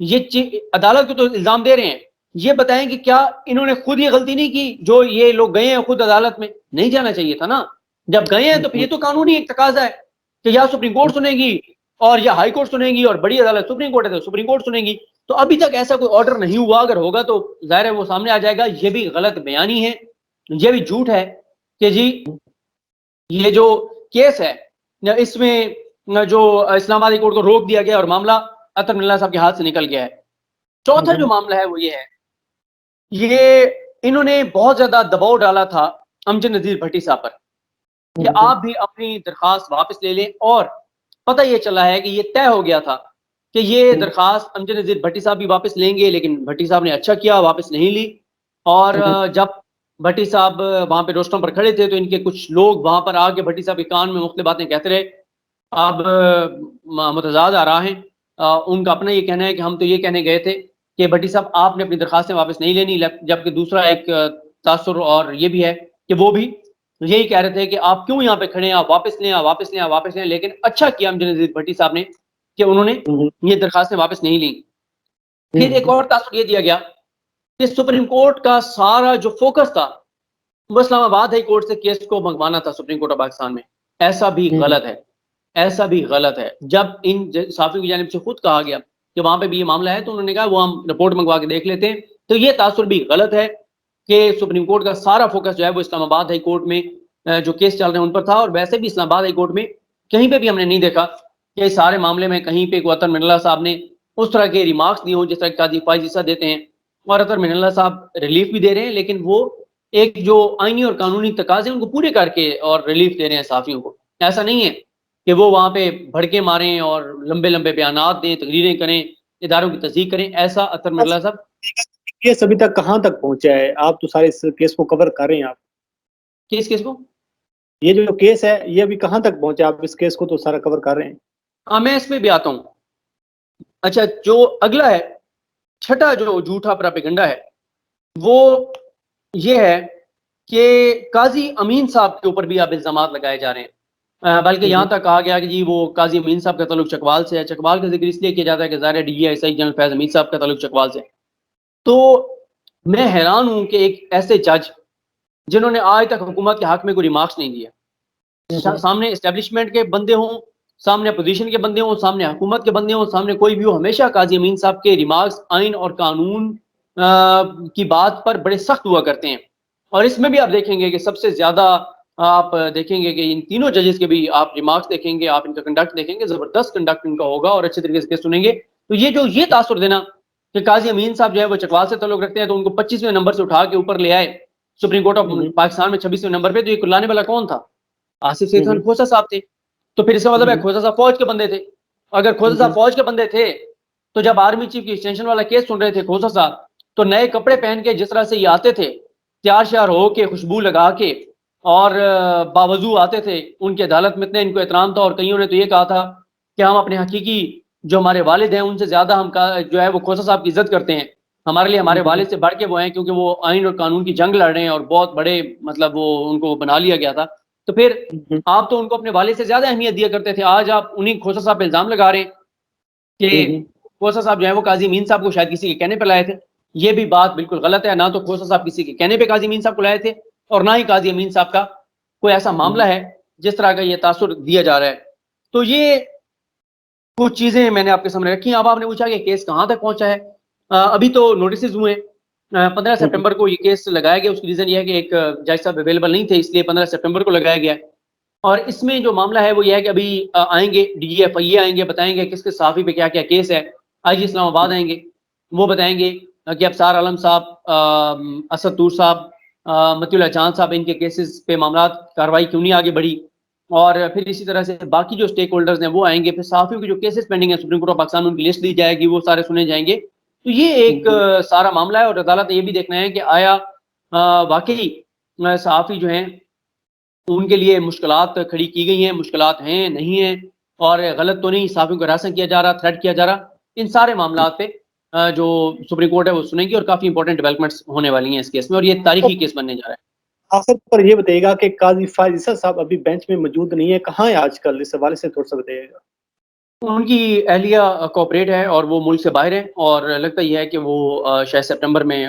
یہ عدالت کو تو الزام دے رہے ہیں، یہ بتائیں کہ کیا انہوں نے خود یہ غلطی نہیں کی جو یہ لوگ گئے ہیں خود عدالت میں؟ نہیں جانا چاہیے تھا نا، جب گئے ہیں تو پھر یہ تو قانونی ایک تقاضا ہے کہ یا سپریم کورٹ سنے گی اور یا ہائی کورٹ سنے گی، اور بڑی عدالت سپریم کورٹ ہے تو سپریم کورٹ سنے گی. تو ابھی تک ایسا کوئی آرڈر نہیں ہوا، اگر ہوگا تو ظاہر ہے وہ سامنے آ جائے گا. یہ بھی غلط بیانی ہے، یہ بھی جھوٹ ہے کہ جی یہ جو کیس ہے اس میں جو اسلام آباد کورٹ کو روک دیا گیا اور معاملہ اطہر من اللہ صاحب کے ہاتھ سے نکل گیا ہے. چوتھا جو معاملہ ہے وہ یہ ہے، یہ انہوں نے بہت زیادہ دباؤ ڈالا تھا امجد نذیر بھٹی صاحب پر کہ آپ بھی اپنی درخواست واپس لے لیں، اور پتہ یہ چلا ہے کہ یہ طے ہو گیا تھا کہ یہ درخواست امجد نذیر بھٹی صاحب بھی واپس لیں گے، لیکن بھٹی صاحب نے اچھا کیا واپس نہیں لی. اور جب بھٹی صاحب وہاں پہ روسٹم پر کھڑے تھے تو ان کے کچھ لوگ وہاں پر آ کے بھٹی صاحب کے کان میں مختلف باتیں کہتے رہے. اب متضاد آ رہا ہے، ان کا اپنا یہ کہنا ہے کہ ہم تو یہ کہنے گئے تھے کہ بھٹی صاحب آپ نے اپنی درخواستیں واپس نہیں لینی، جبکہ دوسرا ایک تاثر اور یہ بھی ہے کہ وہ بھی یہی کہہ رہے تھے کہ آپ کیوں یہاں پہ کھڑے ہیں، آپ واپس لیں، آپ واپس لیں، آپ واپس لیں. لیکن اچھا کیا امجد نذیر بھٹی صاحب نے کہ انہوں نے یہ درخواستیں واپس نہیں لیں. پھر ایک اور تاثر یہ دیا گیا کہ سپریم کورٹ کا سارا جو فوکس تھا وہ اسلام آباد ہائی کورٹ سے کیس کو منگوانا تھا سپریم کورٹ آف پاکستان میں. ایسا بھی غلط ہے، ایسا بھی غلط ہے. جب ان صحافیوں کی جانب سے خود کہا گیا کہ وہاں پہ بھی یہ معاملہ ہے تو انہوں نے کہا وہ ہم رپورٹ منگوا کے دیکھ لیتے ہیں. تو یہ تاثر بھی غلط ہے کہ سپریم کورٹ کا سارا فوکس جو ہے وہ اسلام آباد ہائی کورٹ میں جو کیس چل رہے ہیں ان پر تھا. اور ویسے بھی اسلام آباد ہائی کورٹ میں کہیں پہ بھی ہم نے نہیں دیکھا کہ اس سارے معاملے میں کہیں پہ اطہر من اللہ صاحب نے اس طرح کے ریمارکس دیے ہوں جس طرح قاضی فائز عیسیٰ دیتے ہیں. اور اطہر من اللہ صاحب ریلیف بھی دے رہے ہیں، لیکن وہ ایک جو آئینی اور قانونی تقاضے ان کو پورے کر کے اور ریلیف دے رہے ہیں صحافیوں کو. ایسا نہیں ہے کہ وہ وہاں پہ بھڑکے ماریں اور لمبے لمبے بیانات دیں، تقریریں کریں، اداروں کی تصدیق کریں. ایسا اطہر من اللہ صاحب کیس ابھی تک کہاں تک پہنچا ہے؟ آپ تو سارے اس کیس کو کور کر رہے ہیں. آپ کس کو یہ جو کیس ہے یہ ابھی کہاں تک پہنچا؟ آپ اس کیس کو تو سارا کور کر رہے ہیں. میں اس میں بھی آتا ہوں. اچھا، جو اگلا ہے چھٹا جو جھوٹا پراپیگنڈا ہے وہ یہ ہے کہ قاضی امین صاحب کے اوپر بھی اب الزامات لگائے جا رہے ہیں. بلکہ یہاں تک کہا گیا کہ جی وہ قاضی امین صاحب کا تعلق چکوال سے ہے. چکوال کا ذکر اس لیے کیا جاتا ہے کہ ظاہر D I S I general Faiz Hameed صاحب کا تعلق چکوال سے. تو میں حیران ہوں کہ ایک ایسے جج جنہوں نے آج تک حکومت کے حق میں کوئی ریمارکس نہیں دیا، سامنے اسٹیبلشمنٹ کے بندے ہوں، سامنے اپوزیشن کے بندے ہوں، سامنے حکومت کے بندے ہوں، سامنے کوئی بھی ہو، ہمیشہ قاضی امین صاحب کے ریمارکس آئین اور قانون کی بات پر بڑے سخت ہوا کرتے ہیں. اور اس میں بھی آپ دیکھیں گے کہ سب سے زیادہ آپ دیکھیں گے کہ ان تینوں ججز کے بھی آپ ریمارکس دیکھیں گے، آپ ان کا کنڈکٹ دیکھیں گے، زبردست کنڈکٹ ان کا ہوگا اور اچھے طریقے سے سنیں گے. تو یہ تاثر دینا کہ قاضی امین صاحب جو ہے وہ چکوال سے تعلق رکھتے ہیں تو ان کو 25ویں نمبر سے اٹھا کے اوپر لے آئے سپریم کورٹ آف پاکستان میں 26ویں نمبر پہ، تو یہ لانے والا کون تھا؟ آصف سید خان کھوسہ صاحب تھے. تو پھر اس کا مطلب ہے کھوسہ صاحب فوج کے بندے تھے. اگر کھوسہ صاحب فوج کے بندے تھے تو جب آرمی چیف کی ایکسٹینشن والا کیس سن رہے تھے کھوسہ صاحب، تو نئے کپڑے پہن کے جس طرح سے یہ آتے تھے، تیار شیار ہو کے، خوشبو لگا کے، اور باوضو آتے تھے، ان کی عدالت میں اتنے ان کو احترام تھا. اور کئیوں نے تو یہ کہا تھا کہ ہم اپنے حقیقی جو ہمارے والد ہیں ان سے زیادہ ہم جو ہے وہ کھوسہ صاحب کی عزت کرتے ہیں. ہمارے لیے ہمارے والد سے بڑھ کے وہ ہیں، کیونکہ وہ آئین اور قانون کی جنگ لڑ رہے ہیں اور بہت بڑے مطلب وہ ان کو بنا لیا گیا تھا. تو پھر آپ تو ان کو اپنے والد سے زیادہ اہمیت دیا کرتے تھے. آج آپ انہیں کھوسہ صاحب پہ الزام لگا رہے ہیں کہ کھوسہ صاحب جو ہے وہ قاضی امین صاحب کو شاید کسی کے کہنے پہ لائے تھے. یہ بھی بات بالکل غلط ہے. نہ تو کھوسہ صاحب کسی کے کہنے پہ قاضی امین صاحب کو لائے تھے، اور نہ ہی قاضی امین صاحب کا کوئی ایسا معاملہ ہے جس طرح کا یہ تاثر دیا جا رہا ہے. تو یہ کچھ چیزیں میں نے آپ کے سامنے رکھی. اب آپ نے پوچھا کہ کیس کہاں تک پہنچا ہے. ابھی تو نوٹسز ہوئے. 15 سپٹمبر کو یہ کیس لگایا گیا. اس کی ریزن یہ ہے کہ ایک جج صاحب اویلیبل نہیں تھے، اس لیے 15 سپٹمبر کو لگایا گیا. اور اس میں جو معاملہ ہے وہ یہ ہے کہ ابھی آئیں گے ڈی جی ایف آئی آئیں گے، بتائیں گے کس کس صحافی پہ کیا کیا کیس ہے. آئی جی اسلام آباد آئیں گے، وہ بتائیں گے کہ ابصار عالم صاحب، اسد طور صاحب، متی اللہ جان صاحب، ان کے کیسز پہ معاملات کارروائی کیوں نہیں آگے بڑھی. اور پھر اسی طرح سے باقی جو اسٹیک ہولڈرز ہیں وہ آئیں گے. پھر صحافیوں کی جو کیسز پینڈنگ ہیں سپریم کورٹ آف پاکستان ان کی لسٹ دی جائے گی، وہ سارے سنے جائیں گے. تو یہ ایک سارا معاملہ ہے. اور عدالت نے یہ بھی دیکھنا ہے کہ آیا واقعی صحافی جو ہیں ان کے لیے مشکلات کھڑی کی گئی ہیں، مشکلات ہیں نہیں ہیں، اور غلط تو نہیں، صحافیوں کو ہراساں کیا جا رہا، تھریٹ کیا جا رہا. ان سارے معاملات پہ جو سپریم کورٹ ہے وہ سنے گی، اور کافی امپورٹنٹ ڈیولپمنٹس ہونے والی ہیں اس کیس میں، اور یہ تاریخی کیس بننے جا رہا ہے. آخر پر یہ بتائیے گا کہ قاضی فائز عیسیٰ صاحب ابھی بینچ میں موجود نہیں ہے، کہاں ہے آج کل؟ اس حوالے سے تھوڑا سا بتائیے گا. ان کی اہلیہ کوپریٹ ہے اور وہ ملک سے باہر ہیں، اور لگتا یہ ہے کہ وہ شاید سپٹمبر میں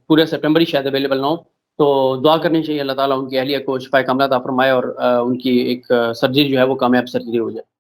پورے سپٹمبر ہی شاید اویلیبل نہ ہو، تو دعا کرنی چاہیے اللہ تعالیٰ ان کی اہلیہ کو شفائے کاملہ عطا فرمائے اور ان کی ایک سرجری جو ہے وہ کامیاب سرجری ہو جائے۔